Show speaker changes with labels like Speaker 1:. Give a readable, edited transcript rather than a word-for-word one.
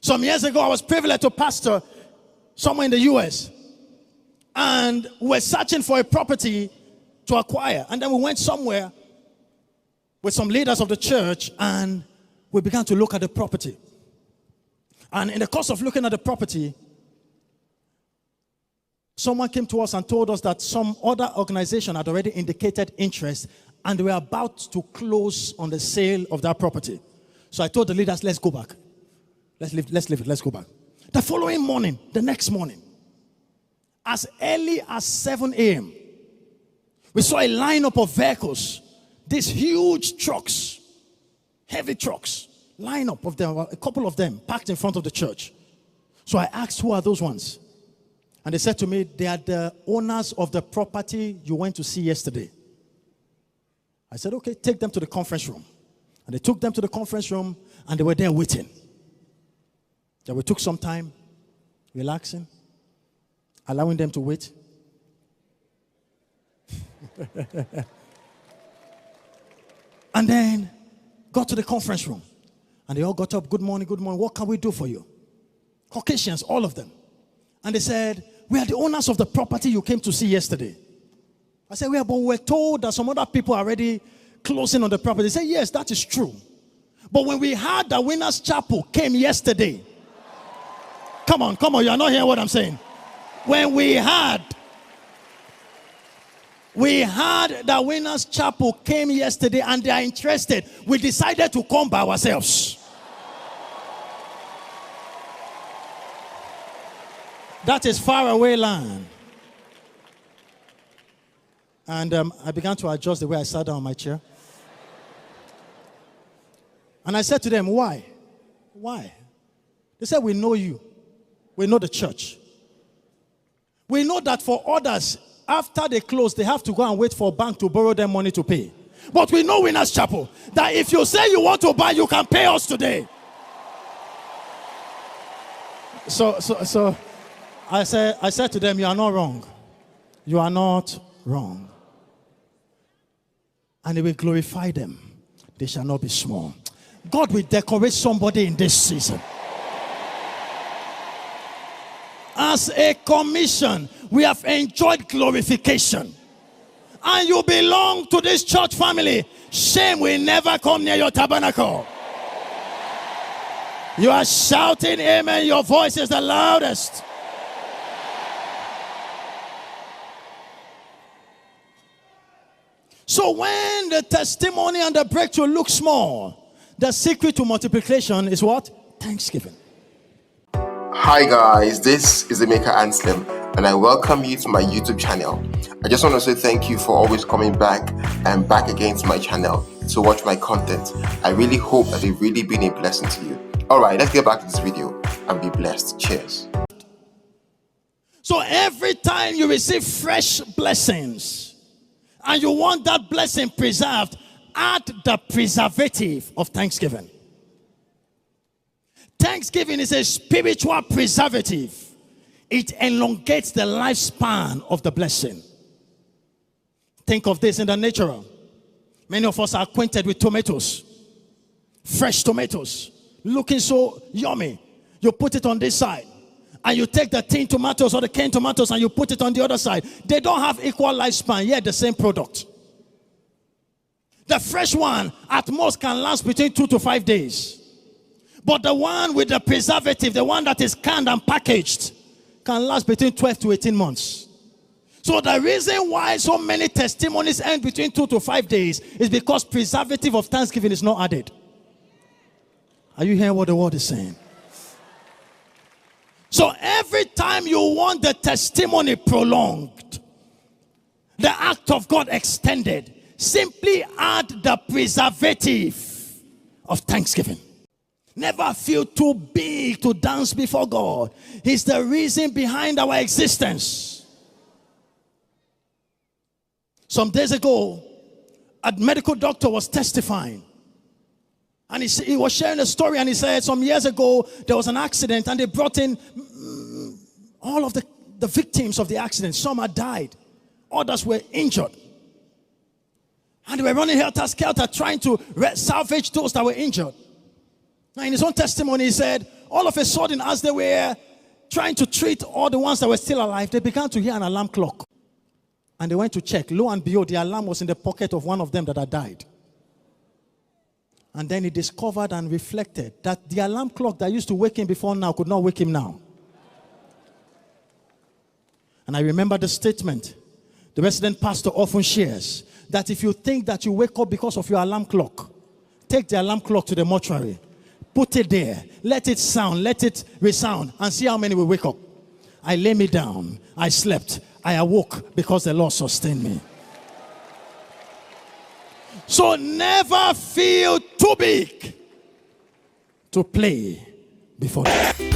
Speaker 1: Some years ago, I was privileged to pastor somewhere in the U.S. And we're searching for a property to acquire. And then we went somewhere with some leaders of the church and we began to look at the property. And in the course of looking at the property, someone came to us and told us that some other organization had already indicated interest and they were about to close on the sale of that property. So I told the leaders, let's go back. Let's leave it, let's go back. The following morning, the next morning, as early as 7 a.m., we saw a lineup of vehicles, these huge trucks, heavy trucks, lineup of them, a couple of them parked in front of the church. So I asked, who are those ones? And they said to me, they are the owners of the property you went to see yesterday. I said, okay, take them to the conference room. And they took them to the conference room and they were there waiting. Then we took some time, relaxing, allowing them to wait. And then got to the conference room. And they all got up, good morning, what can we do for you? Caucasians, all of them. And they said, we are the owners of the property you came to see yesterday. I said, but we were told that some other people are already closing on the property. They said, yes, that is true. But when we heard that Winners Chapel came yesterday, come on, you are not hearing what I'm saying. When we heard that Winners Chapel came yesterday and they are interested, we decided to come by ourselves. That is far away land. And I began to adjust the way I sat down on my chair. And I said to them, why? Why? They said, we know you. We know the church. We know that for others, after they close, they have to go and wait for a bank to borrow them money to pay. But we know Winners Chapel, that if you say you want to buy, you can pay us today. So I said to them, you are not wrong. You are not wrong. And they will glorify them. They shall not be small. God will decorate somebody in this season. As a commission, we have enjoyed glorification. And you belong to this church family. Shame will never come near your tabernacle. You are shouting amen. Your voice is the loudest. So when the testimony and the breakthrough look small, the secret to multiplication is what? Thanksgiving.
Speaker 2: Hi guys, this is Emeka Anslem and I welcome you to my YouTube channel. I just want to say thank you for always coming back and back again to my channel to watch my content. I really hope that they've really been a blessing to you. Alright, let's get back to this video and be blessed. Cheers.
Speaker 1: So every time you receive fresh blessings and you want that blessing preserved, add the preservative of thanksgiving. Thanksgiving is a spiritual preservative. It elongates the lifespan of the blessing. Think of this in the natural. Many of us are acquainted with tomatoes. Fresh tomatoes. Looking so yummy. You put it on this side. And you take the tin tomatoes or the canned tomatoes and you put it on the other side. They don't have equal lifespan, yet the same product. The fresh one at most can last between 2 to 5 days. But the one with the preservative, the one that is canned and packaged, can last between 12 to 18 months. So the reason why so many testimonies end between 2 to 5 days is because preservative of Thanksgiving is not added. Are you hearing what the word is saying? So every time you want the testimony prolonged, the act of God extended, simply add the preservative of thanksgiving. Never feel too big to dance before God. He's the reason behind our existence. Some days ago, a medical doctor was testifying. And he was sharing a story and he said some years ago there was an accident and they brought in all of the victims of the accident. Some had died. Others were injured. And they were running helter-skelter trying to salvage those that were injured. Now in his own testimony he said, All of a sudden, as they were trying to treat all the ones that were still alive, they began to hear an alarm clock. And they went to check. Lo and behold, the alarm was in the pocket of one of them that had died. And then he discovered and reflected that the alarm clock that used to wake him before now could not wake him now. And I remember the statement the resident pastor often shares, that if you think that you wake up because of your alarm clock, take the alarm clock to the mortuary, put it there, let it sound, let it resound, and see how many will wake up. I lay me down, I slept, I awoke because the Lord sustained me. So never feel too big to play before you.